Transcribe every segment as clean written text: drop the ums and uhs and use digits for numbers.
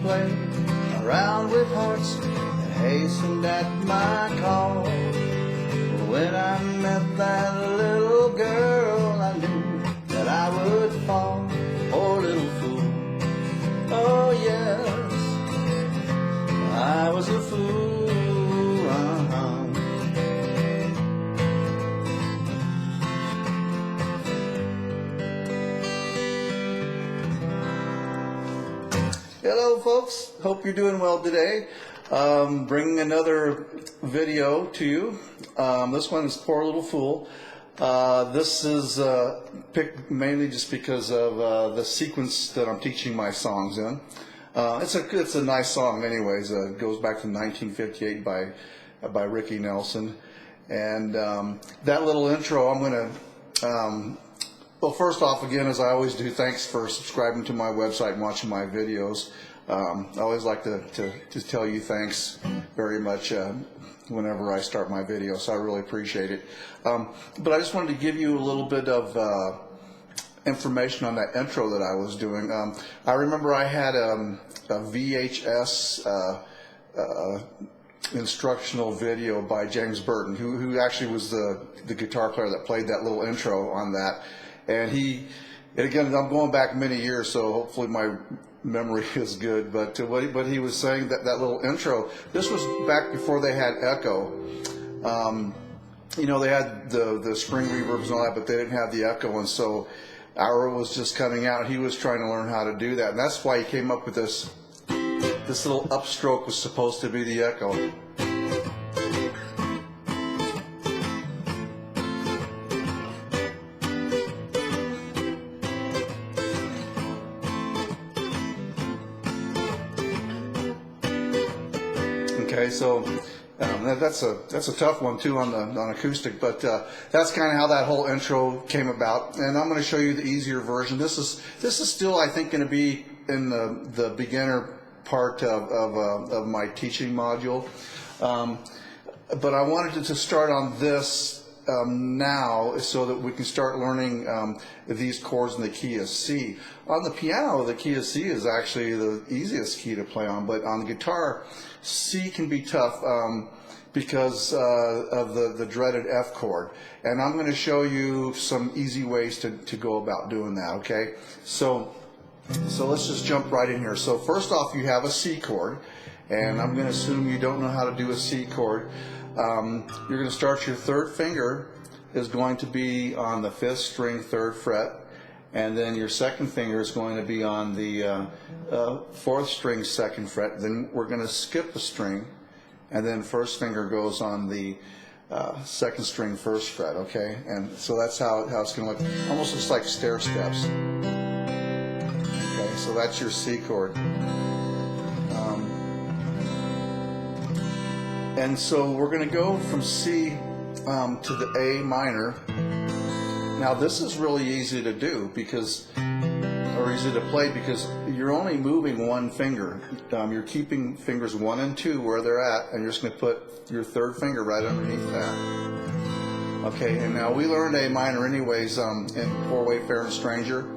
play around with hearts that hastened at my call. When I met that little girl, I knew that I would fall. Poor little fool, oh yes, I was a fool. Hello folks, hope you're doing well today. Bringing another video to you. This one is Poor Little Fool. This is picked mainly just because of the sequence that I'm teaching my songs in. It's a nice song anyways. It goes back to 1958 by Ricky Nelson. And that little intro, I'm going to... well, first off, again, as I always do, thanks for subscribing to my website and watching my videos. I always like to tell you thanks very much whenever I start my video, so I really appreciate it. But I just wanted to give you a little bit of information on that intro that I was doing. I remember I had a VHS instructional video by James Burton, who actually was the guitar player that played that little intro on that. And again, I'm going back many years, so hopefully my memory is good. But what he was saying, that little intro, this was back before they had echo. You know, they had the spring reverbs and all that, but they didn't have the echo, and so our was just coming out. He was trying to learn how to do that, and that's why he came up with this little upstroke was supposed to be the echo. Okay, so that's a tough one too on acoustic, but that's kind of how that whole intro came about. And I'm going to show you the easier version. This is still, I think, going to be in the beginner part of my teaching module. But I wanted to start on this now so that we can start learning these chords in the key of C. On the piano, the key of C is actually the easiest key to play on, but on the guitar, C can be tough because of the dreaded F chord. And I'm going to show you some easy ways to go about doing that, okay? So let's just jump right in here. So first off, you have a C chord, and I'm going to assume you don't know how to do a C chord. You're going to start your third finger is going to be on the 5th string, 3rd fret, and then your second finger is going to be on the 4th string, 2nd fret. Then we're going to skip a string, and then first finger goes on the 2nd string, 1st fret, okay? And so that's how it's going to look. Almost looks like stair steps. Okay, so that's your C chord. And so we're going to go from C to the A minor. Now this is really easy to do or easy to play because you're only moving one finger. You're keeping fingers 1 and 2 where they're at, and you're just going to put your third finger right underneath that. Okay, and now we learned A minor anyways in Poor Wayfaring Stranger.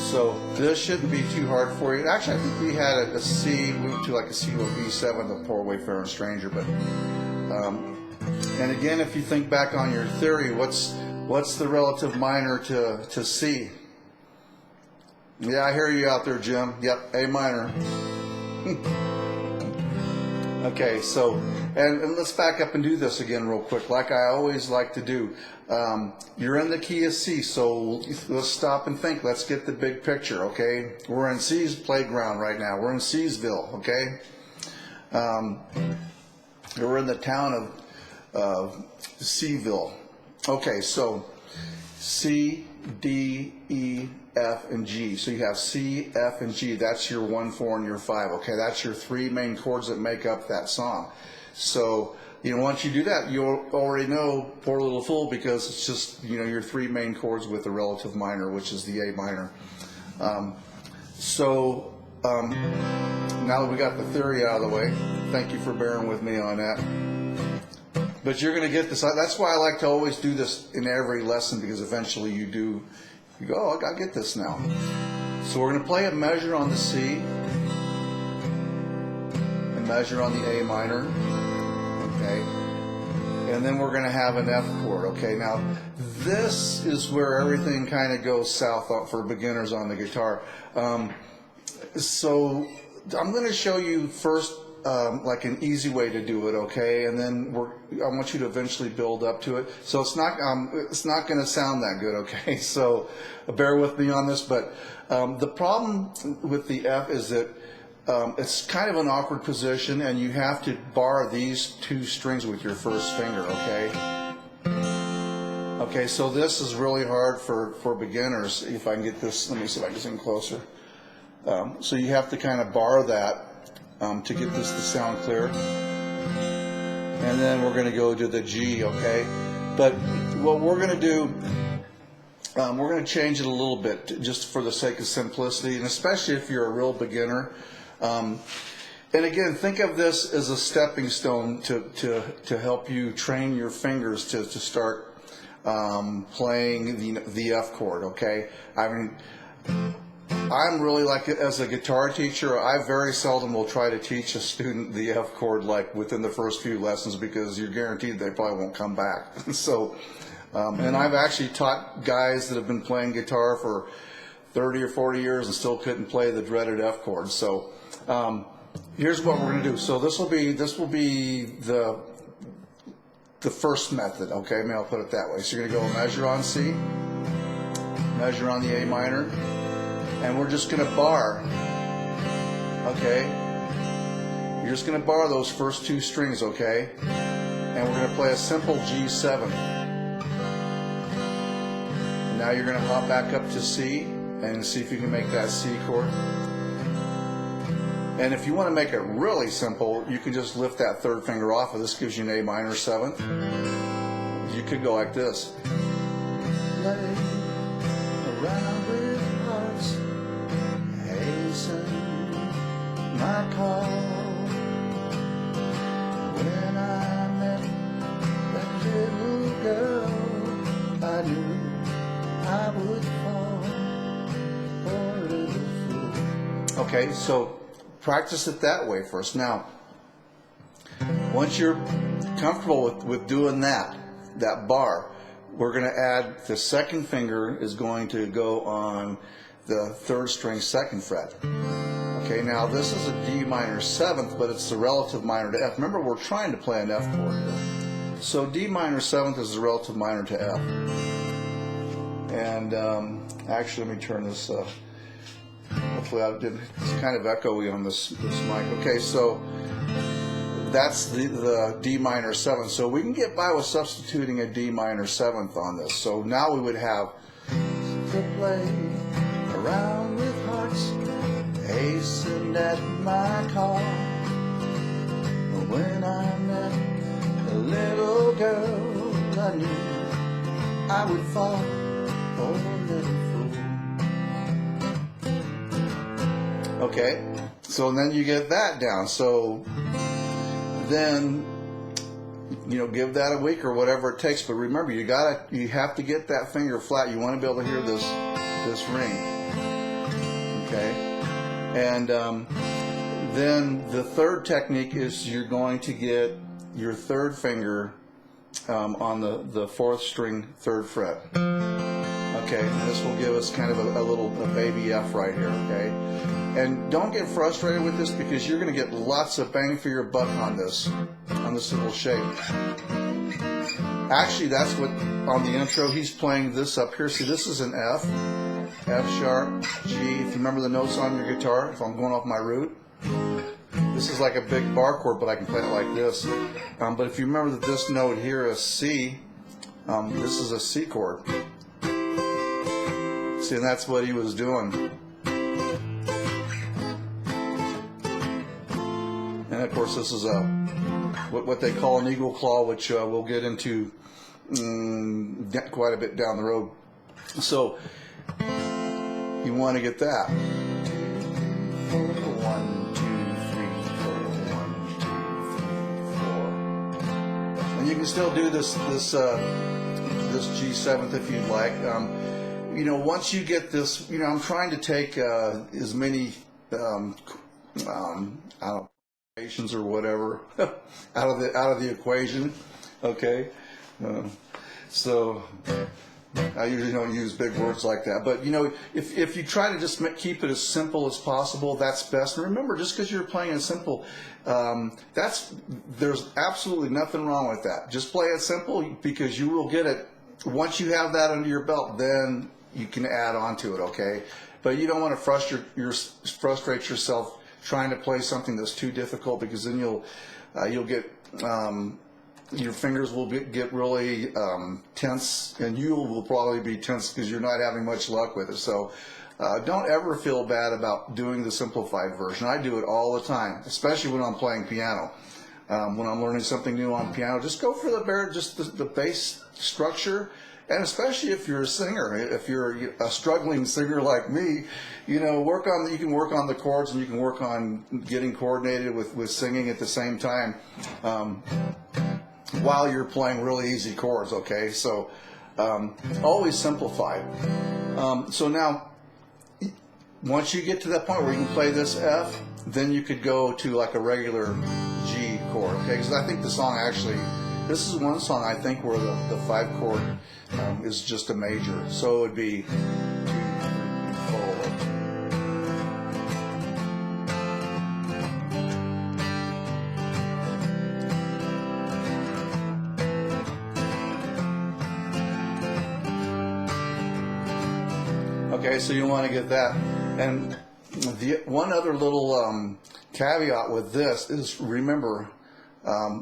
So this shouldn't be too hard for you. Actually, I think we had a C, moved to like a C to a B7, the Poor Wayfaring Stranger. But and again, if you think back on your theory, what's the relative minor to C? Yeah, I hear you out there, Jim. Yep, A minor. Okay, so and let's back up and do this again real quick, like I always like to do. You're in the key of C, so let's stop and think. Let's get the big picture, okay? We're in C's playground right now. We're in C'sville, okay? We're in the town of C'ville. Okay, so C, D, E, F, and G. So you have C, F, and G. That's your 1, 4, and your 5. Okay, that's your 3 main chords that make up that song. So, once you do that, you already know Poor Little Fool because it's just, your 3 main chords with the relative minor, which is the A minor. Now that we got the theory out of the way, thank you for bearing with me on that. But you're going to get this. That's why I like to always do this in every lesson, because eventually you go, oh, I get this now. So we're going to play a measure on the C, measure on the A minor, okay, and then we're going to have an F chord, okay. Now this is where everything kind of goes south for beginners on the guitar. So I'm going to show you first like an easy way to do it, okay, and then I want you to eventually build up to it. So it's not going to sound that good, okay. So bear with me on this, but the problem with the F is that it's kind of an awkward position, and you have to bar these two strings with your first finger, okay. Okay, so this is really hard for beginners. If I can get this, let me see if I can zoom closer. So you have to kind of bar that to get this to sound clear. And then we're going to go to the G, okay? But what we're going to do, we're going to change it a little bit just for the sake of simplicity, and especially if you're a real beginner. And again, think of this as a stepping stone to help you train your fingers to start playing the F chord, okay? I mean, I'm really like, as a guitar teacher, I very seldom will try to teach a student the F chord like within the first few lessons, because you're guaranteed they probably won't come back. So, and I've actually taught guys that have been playing guitar for 30 or 40 years and still couldn't play the dreaded F chord. So, here's what we're going to do. So this will be the first method, okay? Maybe I'll put it that way. So you're going to go measure on C, measure on the A minor, and we're just going to bar, okay? You're just going to bar those first two strings, okay? And we're going to play a simple G7. Now you're going to hop back up to C and see if you can make that C chord. And if you want to make it really simple, you can just lift that third finger off, and this gives you an A minor 7th. You could go like this. Play around with hearts, hasten my call. When I met that little girl, I knew I would fall for a little fool. Okay, so practice it that way first. Now, once you're comfortable with doing that bar, we're going to add the second finger is going to go on the third string second fret. Okay, now this is a D minor 7th, but it's the relative minor to F. Remember, we're trying to play an F chord here. So D minor 7th is the relative minor to F. And actually, let me turn this hopefully it's kind of echoey on this mic. Okay, so that's the D minor 7th. So we can get by with substituting a D minor 7th on this. So now we would have to play around with hearts, hastened at my call. When I met a little girl, I knew I would fall for a little fool. Okay, so then you get that down. So then, you know, give that a week or whatever it takes. But remember, you have to get that finger flat. You want to be able to hear this ring. Okay, and then the third technique is you're going to get your third finger on the fourth string, third fret. Okay, and this will give us kind of a baby F right here. Okay. And don't get frustrated with this, because you're going to get lots of bang for your buck on this little shape. Actually, that's what, on the intro, he's playing this up here. See, this is an F, F sharp, G. If you remember the notes on your guitar, if I'm going off my root, this is like a big bar chord, but I can play it like this. But if you remember that this note here is C, this is a C chord. See, and that's what he was doing. And of course, this is what they call an eagle claw, which we'll get into quite a bit down the road. So you want to get that. 1, 2, 3, 4. 1, 2, 3, 4. And you can still do this G7th if you'd like. You know, once you get this, you know, I'm trying to take as many I don't or whatever out of the equation. Okay, so I usually don't use big words like that, but you know, if you try to just keep it as simple as possible, that's best. And remember, just because you're playing it simple, there's absolutely nothing wrong with that. Just play it simple, because you will get it. Once you have that under your belt, then you can add on to it. Okay, but you don't want to frustrate yourself trying to play something that's too difficult, because then you'll get your fingers will get really tense, and you will probably be tense because you're not having much luck with it. So don't ever feel bad about doing the simplified version. I do it all the time, especially when I'm playing piano. When I'm learning something new on piano, just go for the bass structure. And especially if you're a singer, if you're a struggling singer like me, you know, you can work on the chords, and you can work on getting coordinated with singing at the same time, while you're playing really easy chords. Okay, so always simplify. So now, once you get to that point where you can play this F, then you could go to like a regular G chord. Okay, because I think the song actually, this is one song I think where the 5 chord is just a major. So it would be 2, 3, 4. Okay, so you want to get that. And the one other little caveat with this is, remember,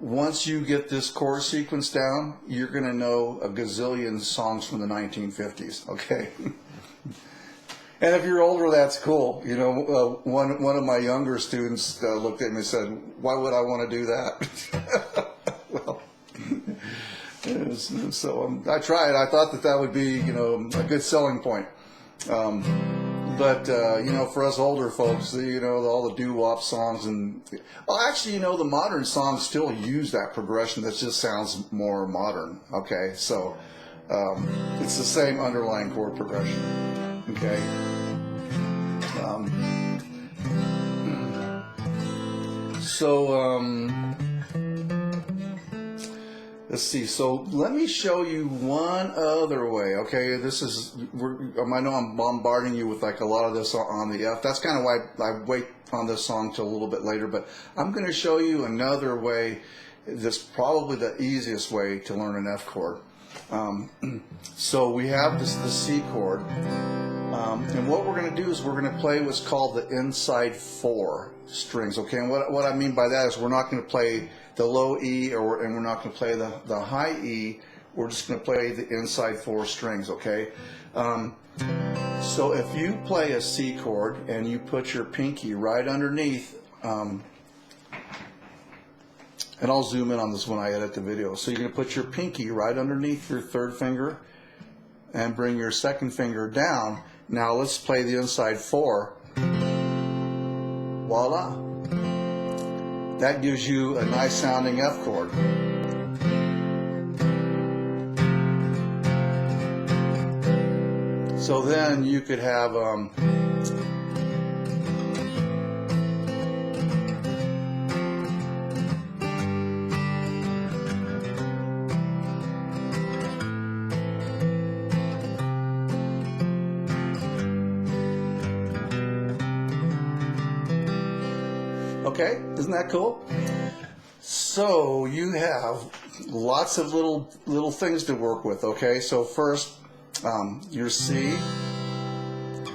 once you get this chord sequence down, you're going to know a gazillion songs from the 1950s, okay? And if you're older, that's cool. You know, one of my younger students looked at me and said, "Why would I want to do that?" Well, so I tried. I thought that would be, you know, a good selling point. But you know, for us older folks, you know, all the doo-wop songs, and well, actually, you know, the modern songs still use that progression that just sounds more modern. Okay, so it's the same underlying chord progression. Okay. Let's see. So let me show you one other way. Okay, I know I'm bombarding you with like a lot of this on the F. That's kind of why I wait on this song till a little bit later. But I'm going to show you another way. That's probably the easiest way to learn an F chord. So we have the C chord, and what we're going to do is we're going to play what's called the inside 4 strings. Okay, and what I mean by that is we're not going to play the low E, and we're not going to play the high E. We're just going to play the inside 4 strings. Okay, so if you play a C chord and you put your pinky right underneath, and I'll zoom in on this when I edit the video. So you're going to put your pinky right underneath your 3rd finger and bring your 2nd finger down. Now let's play the inside 4. Voila. That gives you a nice sounding F chord. So then you could have okay, isn't that cool? So you have lots of little things to work with. Okay, so first your C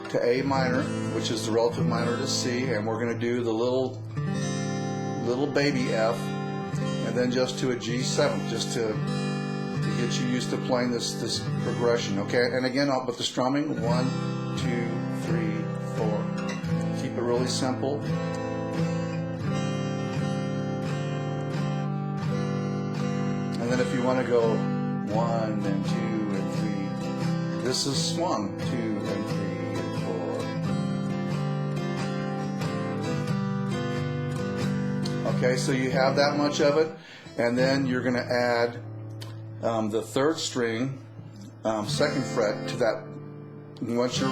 to A minor, which is the relative minor to C, and we're going to do the little baby F, and then just to a G7, just to get you used to playing this progression. Okay, and again, with the strumming, 1, 2, 3, 4. Keep it really simple. And then if you want to go 1 and 2 and 3, this is swung 2 and 3 and 4. Okay, so you have that much of it, and then you're going to add the 3rd string, 2nd fret to that. Once you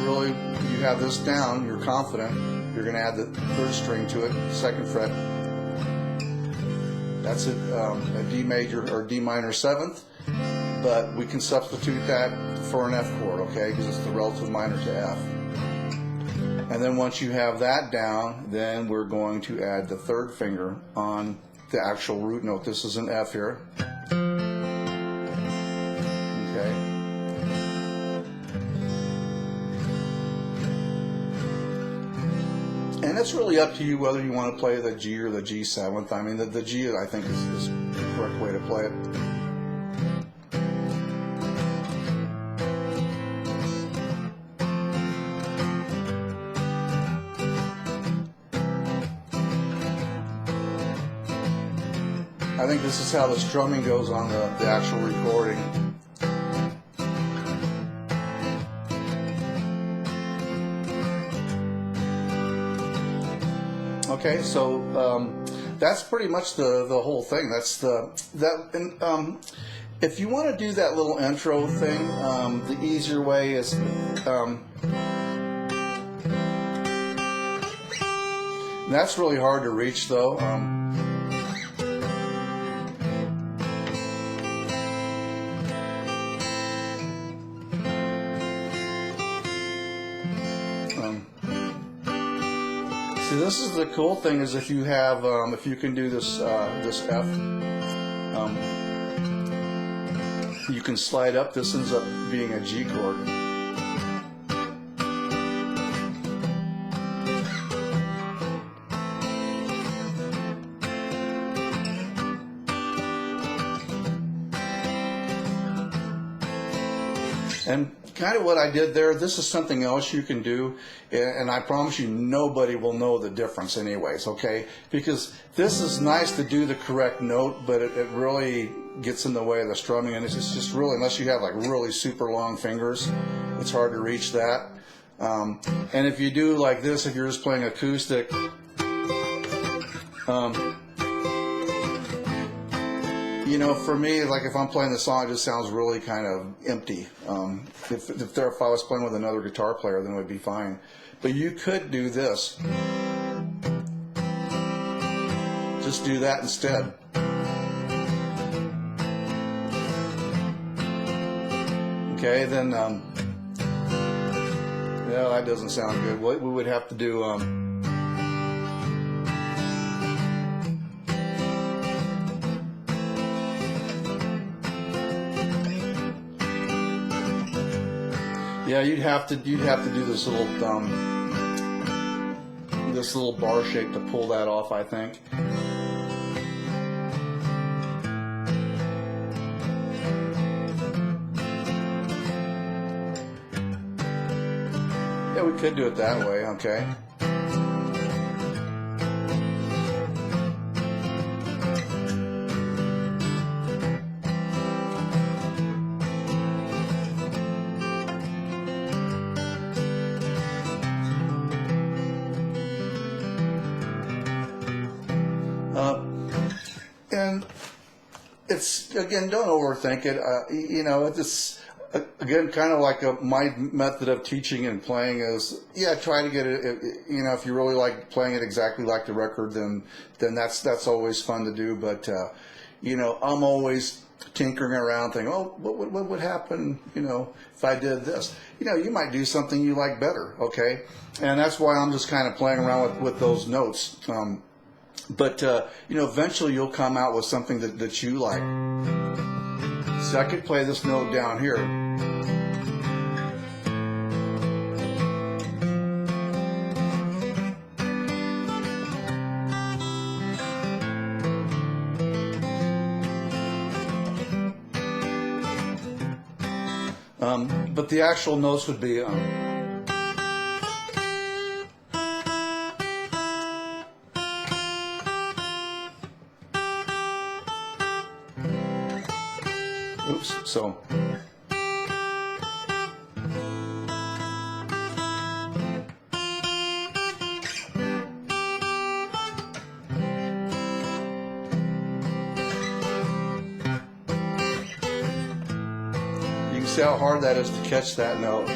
have this down, you're confident, you're going to add the 3rd string to it, 2nd fret, That's a D major or D minor seventh, but we can substitute that for an F chord, okay, because it's the relative minor to F. And then once you have that down, then we're going to add the third finger on the actual root note. This is an F here. Okay. And it's really up to you whether you want to play the G or the G7th. I mean, the G, I think, is the correct way to play it. I think this is how the strumming goes on the actual recording. Okay, so that's pretty much the whole thing. That's if you want to do that little intro thing, the easier way is that's really hard to reach though. See, this is the cool thing is if you have if you can do this this F, you can slide up. This ends up being a G chord. And kind of what I did there, this is something else you can do, and I promise you nobody will know the difference anyways, okay? Because this is nice to do the correct note, but it really gets in the way of the strumming, and it's just really, unless you have like really super long fingers, it's hard to reach that. And if you do like this, if you're just playing acoustic, you know, for me, like if I'm playing the song, it just sounds really kind of empty. If I was playing with another guitar player, then it would be fine. But you could do this. Just do that instead. Okay, then, yeah, that doesn't sound good. What we would have to do, yeah, you'd have to do this little bar shape to pull that off, I think. Yeah, we could do it that way, okay. And it's, again, don't overthink it. You know, it's, again, kind of like my method of teaching and playing is, yeah, try to get it, you know, if you really like playing it exactly like the record, then that's always fun to do. But, you know, I'm always tinkering around thinking, oh, what would happen, you know, if I did this? You know, you might do something you like better, okay? And that's why I'm just kind of playing around with those notes. But, you know, eventually you'll come out with something that you like. So I could play this note down here. But the actual notes would be... Oops, so. You can see how hard that is to catch that note.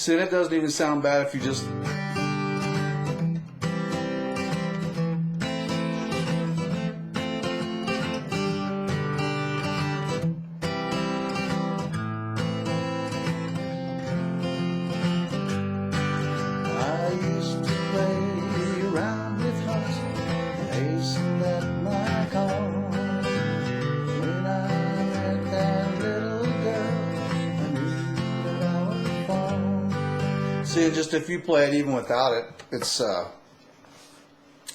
See, that doesn't even sound bad if you just... I used to play around with hearts, hasten at my call. When I met that little girl, I knew that I would fall. See, just if you play it even without it, it's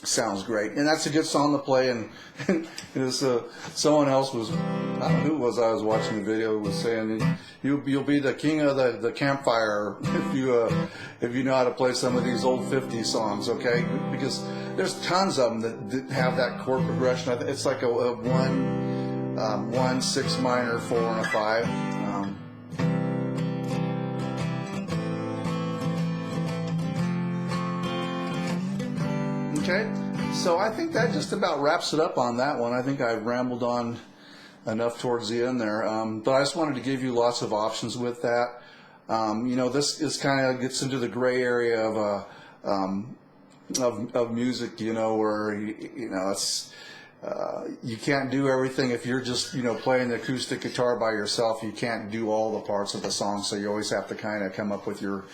sounds great, and that's a good song to play. And it was, someone else was, I don't know who it was, I was watching the video, was saying you'll be the king of the campfire if you know how to play some of these old 50s songs, okay? Because there's tons of them that have that chord progression. It's like a 1, 6 minor, 4, and a 5. Okay, so I think that just about wraps it up on that one. I think I rambled on enough towards the end there, but I just wanted to give you lots of options with that. You know, this is kind of gets into the gray area of music, you know, where you know it's you can't do everything. If you're just, you know, playing the acoustic guitar by yourself, you can't do all the parts of the song, so you always have to kind of come up with your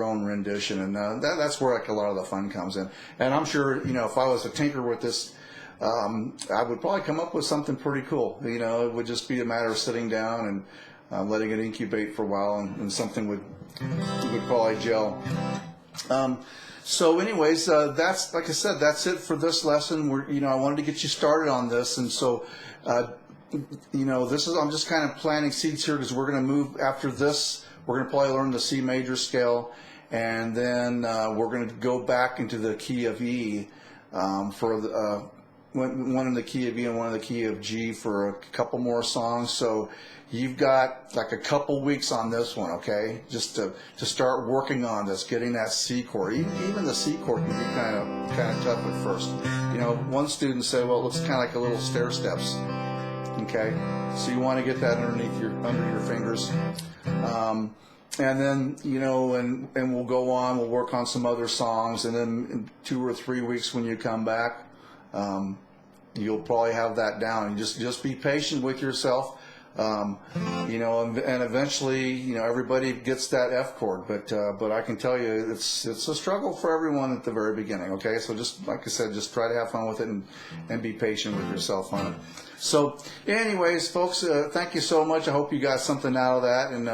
own rendition, and that's where like a lot of the fun comes in. And I'm sure, you know, if I was to tinker with this, I would probably come up with something pretty cool. You know, it would just be a matter of sitting down and letting it incubate for a while, and something would probably gel. So anyways, that's, like I said, that's it for this lesson. You know, I wanted to get you started on this, and so you know, I'm just kind of planting seeds here, because we're going to move after this. We're going to probably learn the C major scale, and then we're going to go back into the key of E for one in the key of E and one in the key of G for a couple more songs. So you've got like a couple weeks on this one, okay? Just to start working on this, getting that C chord. Even the C chord can be kind of tough at first. You know, one student said, well, it looks kind of like a little stair steps. Okay, so you want to get that under your fingers, and then, you know, and we'll go on. We'll work on some other songs, and then in 2 or 3 weeks when you come back, you'll probably have that down. And just be patient with yourself, you know, and eventually, you know, everybody gets that F chord. But I can tell you, it's a struggle for everyone at the very beginning. Okay, so just like I said, just try to have fun with it and be patient with yourself on it. So anyways, folks, thank you so much. I hope you got something out of that, and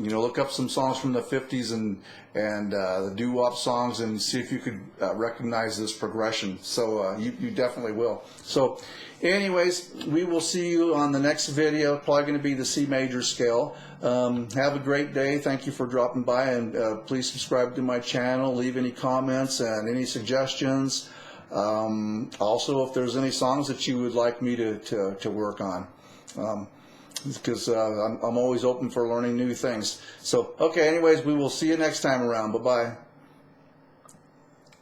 you know, look up some songs from the 50s and the doo-wop songs, and see if you could recognize this progression. So you definitely will. So anyways, we will see you on the next video, probably going to be the C major scale. Have a great day. Thank you for dropping by, and please subscribe to my channel, leave any comments and any suggestions. Also, if there's any songs that you would like me to work on, because I'm always open for learning new things. So, okay, anyways, we will see you next time around. Bye-bye.